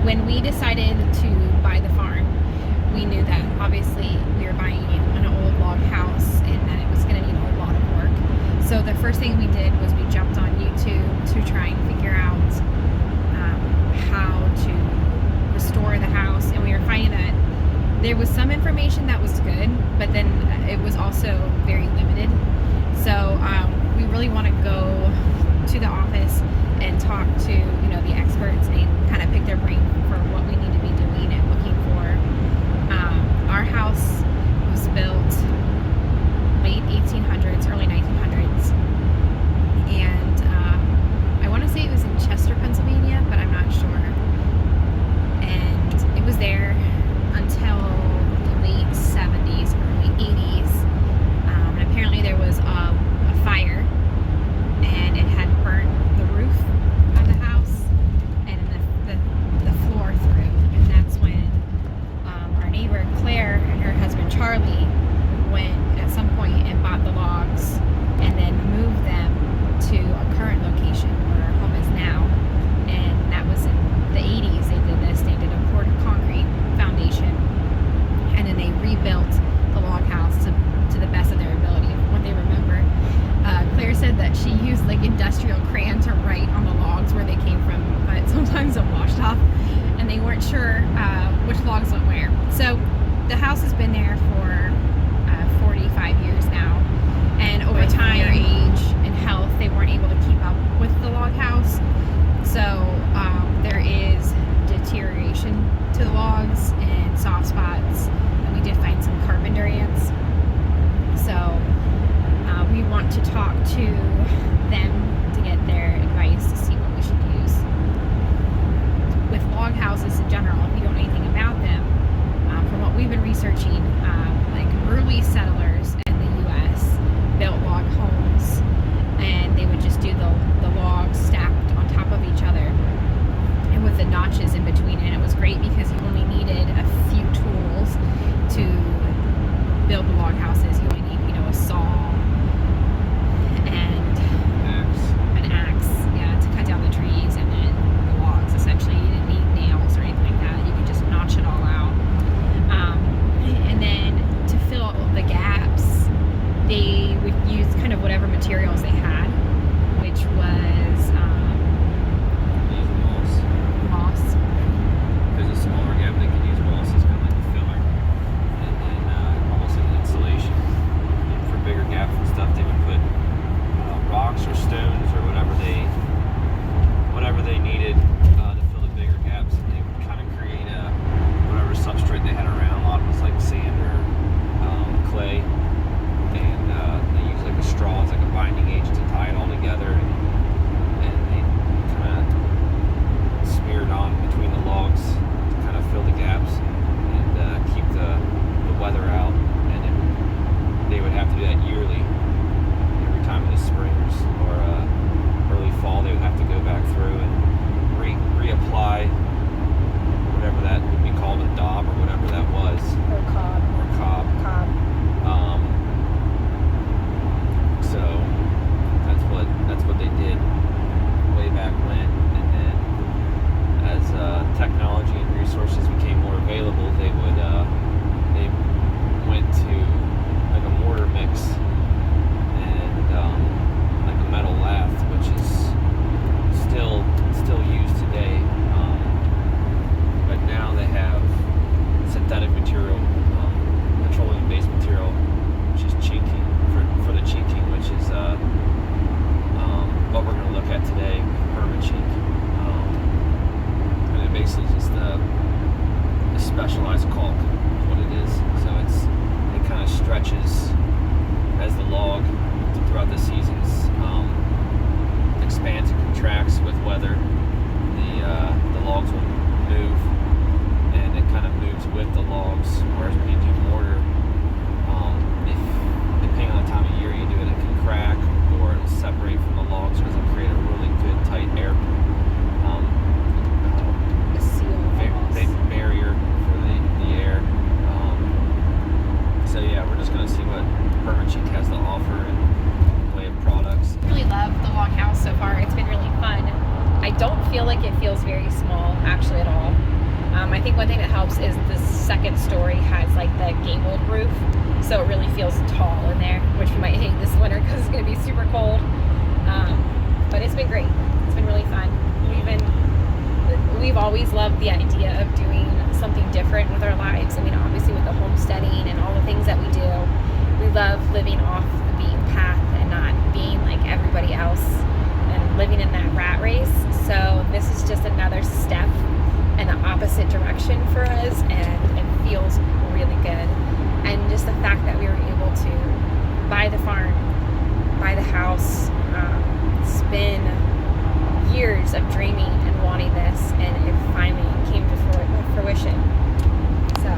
when we decided to buy the farm, we knew that obviously we were buying an old log house and that it was going to need a lot of work. So the first thing we did was we jumped on YouTube to try and figure out how to restore the house, and we were finding that there was some information that was good, but then it was also very limited. So we really want to go to the office and talk to the experts and kind of pick their brain for what we need to be doing and looking for. Our house was built late 1800s, early 1900s, and I want to say it was in Chester, Pennsylvania, but I'm not sure. And it was there until the late 70s, early 80s. And apparently there was a fire, and it had burnt the roof of the house and the floor through. And that's when our neighbor Claire and her husband Charlie went at some point and bought the logs and then moved them to our current location where our home is now. And that was in the 80s. They did this. They did a poured concrete foundation, and then they rebuilt the log house to the best of their ability, what they remember. Claire said that she used like industrial crayon to write on the logs where they came from, but sometimes it washed off and they weren't sure which logs went where. So the house has been there for 45 years now, and over time, their age and health, they weren't able to keep up with the log house. So there is deterioration to the logs and soft spots, and we did find some carpenter ants. So we want to talk to them to get their advice to see what we should use. With log houses in general, if you don't know anything about them, from what we've been researching, like early settlers in the U.S. built log homes, and they would just do the logs stacked on top of each other and with the notches in between. And it was great because you only needed a few tools to build the log houses. You only need, a saw and an axe, to cut down the trees, and then the logs. Essentially, you didn't need nails or anything like that. You could just notch it all out. And then to fill the gaps, they would use kind of whatever materials they had, which was moss. There's a smaller gap they could use moss as kind of like a filler, and then almost like an insulation. And for bigger gaps and stuff, they would put rocks or stones or whatever they needed to fill the bigger gaps, and they would kind of create whatever substrate they had around. A lot of it was like sand or clay, and they use like a straw as like a binding agent to tie it all together, and they kind of smear it on between the logs to kind of fill the gaps and keep the weather out. And they would have to do that yearly. Every time in the spring or early fall, they would have to go back through and reapply whatever that would be called, a daub or whatever that was. Or cob. So that's what they did way back when. And then as technology and resources became more available, they went to like a mortar mix and like a metal lath, which is still used today. But now they have synthetic material, petroleum-based material, which is chinking for the chinking, which is what we're going to look at today, Perma-Chink. And it basically just a specialized caulk is what it is. So it kind of stretches as the log throughout the seasons expands and contracts with weather. The logs will move, and it kind of moves with the logs. Whereas when you do mortar, depending on the time of year you do it, it can crack or it'll separate from the logs, because it'll create a really good tight air barrier for the air. So yeah, we're just going to see what Perma-Chink has to offer in way of products. I really love the log house so far. It's been really fun. I don't very small actually at all. I think one thing that helps is the second story has like the gabled roof, so it really feels tall in there, which we might hate this winter because it's going to be super cold. But it's been great. It's been really fun. We've always loved the idea of doing something different with our lives. I mean, obviously with the homesteading and all the things that we do, we love living off the beaten path and not being like everybody else and living in that rat race. So this is just another step in the opposite direction for us, and it feels really good. And just the fact that we were able to buy the farm, buy the house, spend years of dreaming and wanting this, and it finally came to fruition. So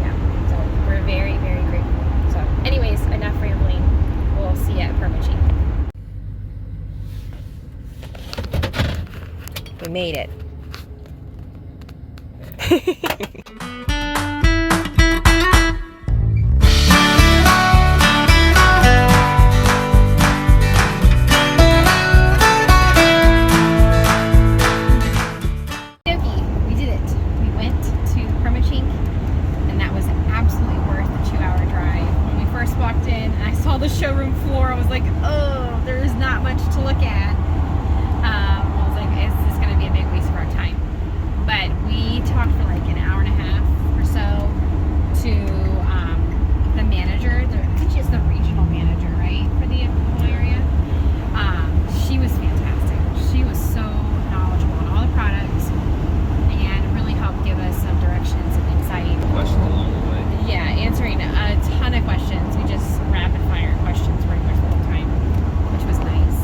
yeah, so we're very, very grateful. So anyways, enough rambling. We'll see you at Perma-Chink. We made it. The showroom floor, I was like, oh, there is not much to look at. I was like, is this going to be a big waste of our time? But we talked for like an hour and a half or so to the manager. I think she's the regional manager, right, for the whole area. She was fantastic. She was so knowledgeable on all the products and really helped give us some directions and insight. Questions along the way. Yeah, answering a ton of questions. We just rapid fire questions pretty much the whole time, which was nice.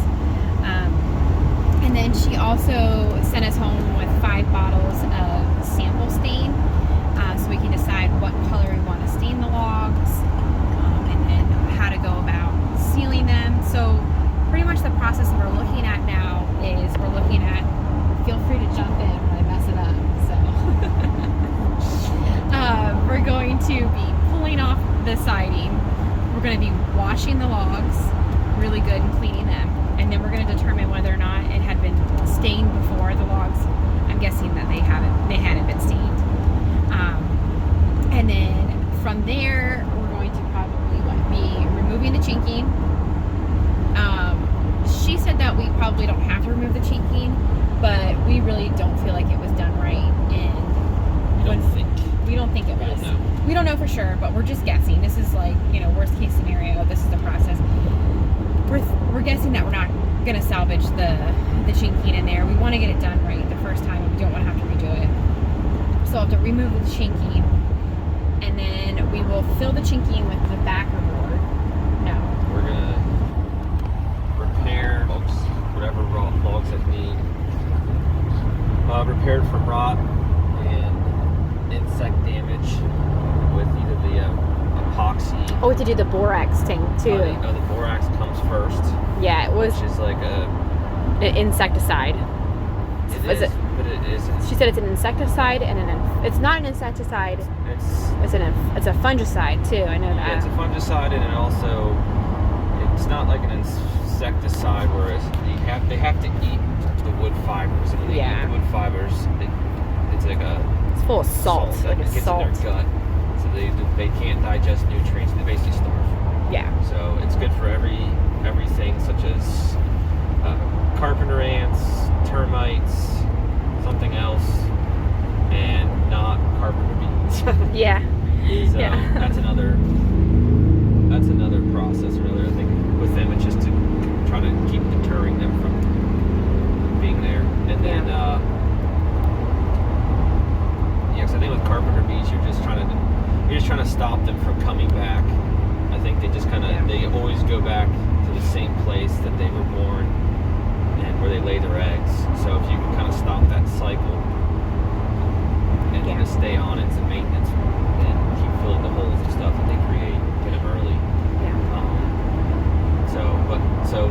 And then she also sent us home with 5 bottles of sample stain, so we can decide what color we want to stain the logs, and then how to go about sealing them. So pretty much the process that we're looking at now is we're looking at, feel free to jump in when I mess it up. So we're going to be pulling off the siding. We're going to be washing the logs really good and cleaning them, and then we're going to determine whether or not it had been stained before the logs. I'm guessing that they hadn't been stained. And then from there, we're going to probably be removing the chinking. She said that we probably don't have to remove the chinking, but we really don't feel like it was done right. And we don't think it was. We don't know for sure, but we're just guessing. This is like, worst case scenario. This is the process. We're guessing that we're not going to salvage the chinking in there. We want to get it done right the first time, and we don't want to have to redo it. So I'll have to remove the chinking, and then we will fill the chinking with the backer board. No. We're going to repair whatever logs that need repaired from rot and insect damage with either the epoxy. Oh, we have to do the borax thing too. The borax comes first. Yeah, it was. Which is like an insecticide. It is. She said it's an insecticide and it's not an insecticide. It's a fungicide too. I know that. Yeah, it's a fungicide, and it's not like an insecticide where they have to eat the wood fibers, and when they eat the wood fibers, it's like it's full of salt, that gets in their gut, so they can't digest nutrients. They basically starve. Yeah. So it's good for everything such as carpenter ants, termites, something else, and not carpenter bees. Yeah. So that's another process. Really, I think with them it's just to try to keep deterring them from being there, and then because I think with carpenter bees you're just trying to stop them from coming back. I think they just they always go back to the same place that they were born and where they lay their eggs. So if you can kind of stop that cycle and just stay on it to maintenance and keep filling the holes and stuff that they create, get them early. So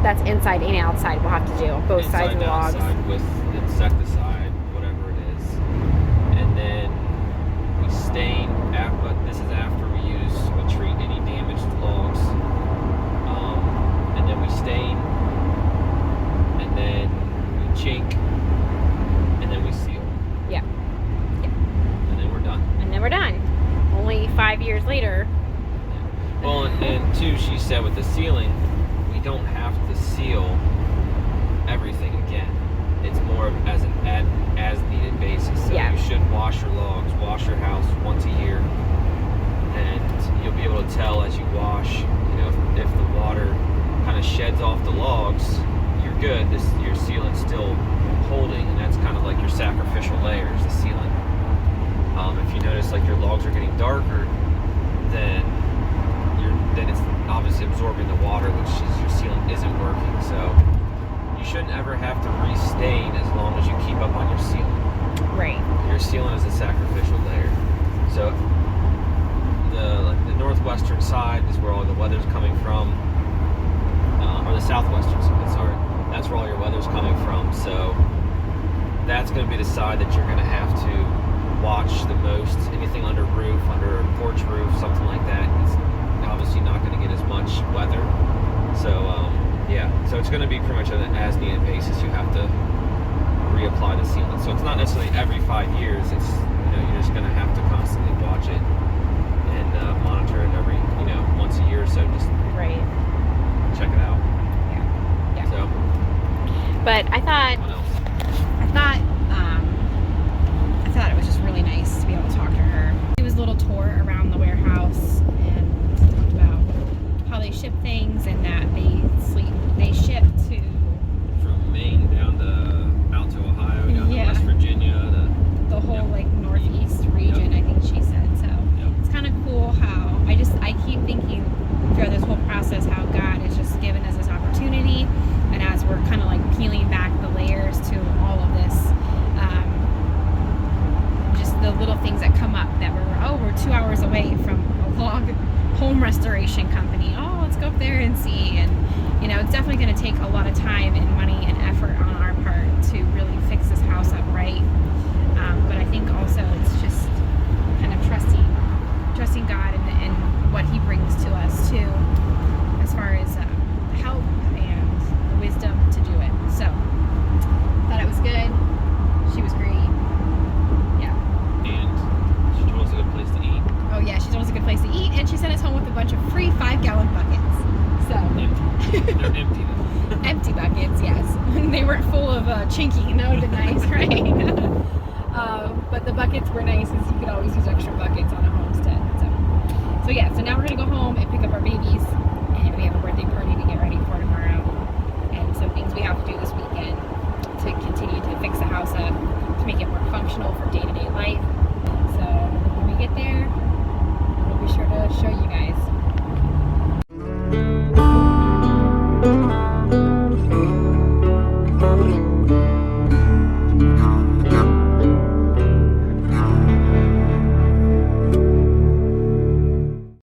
that's inside and outside. We'll have to do both sides of the logs. Outside with insecticide, whatever it is, and then we stain. But this is after we treat any damaged logs, and then we stain, and then we chink, years later. Well, and two, she said with the sealing, we don't have to seal everything again. It's more of as an as needed basis. So Yeah. you should wash your logs, wash your house once a year, and you'll be able to tell as you wash, you know, if the water kind of sheds off the logs, you're good. Your sealant's still holding, and that's kind of like your sacrificial layers, the sealant. If you notice like your logs are getting darker, then it's obviously absorbing the water, which is your sealant isn't working. So you shouldn't ever have to restain as long as you keep up on your sealant. Right. Your sealant is a sacrificial layer. So the northwestern side is where all the weather's coming from, or the southwestern side, sorry. That's where all your weather's coming from. So that's going to be the side that you're going to have to watch the most. Anything under roof, under a porch roof, something like that, it's obviously not going to get as much weather. So yeah, so it's going to be pretty much on an as needed basis. You have to reapply the sealant. So it's not necessarily every 5 years. It's, you know, you're just going to have to constantly watch it and monitor it every, you know, once a year or so. Just Right. check it out. Yeah. So But I thought what else? I thought it was just really nice to be able to talk to her. It was a little tour around the warehouse and talked about how they ship things and that they ship to From Maine down to out to Ohio, down to Yeah. West Virginia, the whole Yep. like Northeast region, I think she said. So it's kind of cool how I keep thinking throughout this whole process how God has just given us this opportunity, and as we're kind of like peeling back the layers to all of this, just the little things that come up that we're 2 hours away from a log home restoration company. Oh, let's go up there and see. And you know, it's definitely going to take a lot of time and money and effort on our part to really fix this house up right. But I think also it's just kind of trusting God and what He brings to us too, as far as help and the wisdom to do it. So thought it was good. She was great. Yeah. and she told us a good place to eat. Oh yeah, she told us a good place to eat, and she sent us home with a bunch of free 5-gallon buckets. So Empty. They're empty though. empty buckets, yes. They weren't full of chinky. That would have been nice, right? But the buckets were nice, as you could always use extra buckets on a homestead. So yeah. So now we're gonna go home and pick up our babies, and we have a birthday party to get ready for tomorrow, and some things we have to do this weekend to continue to fix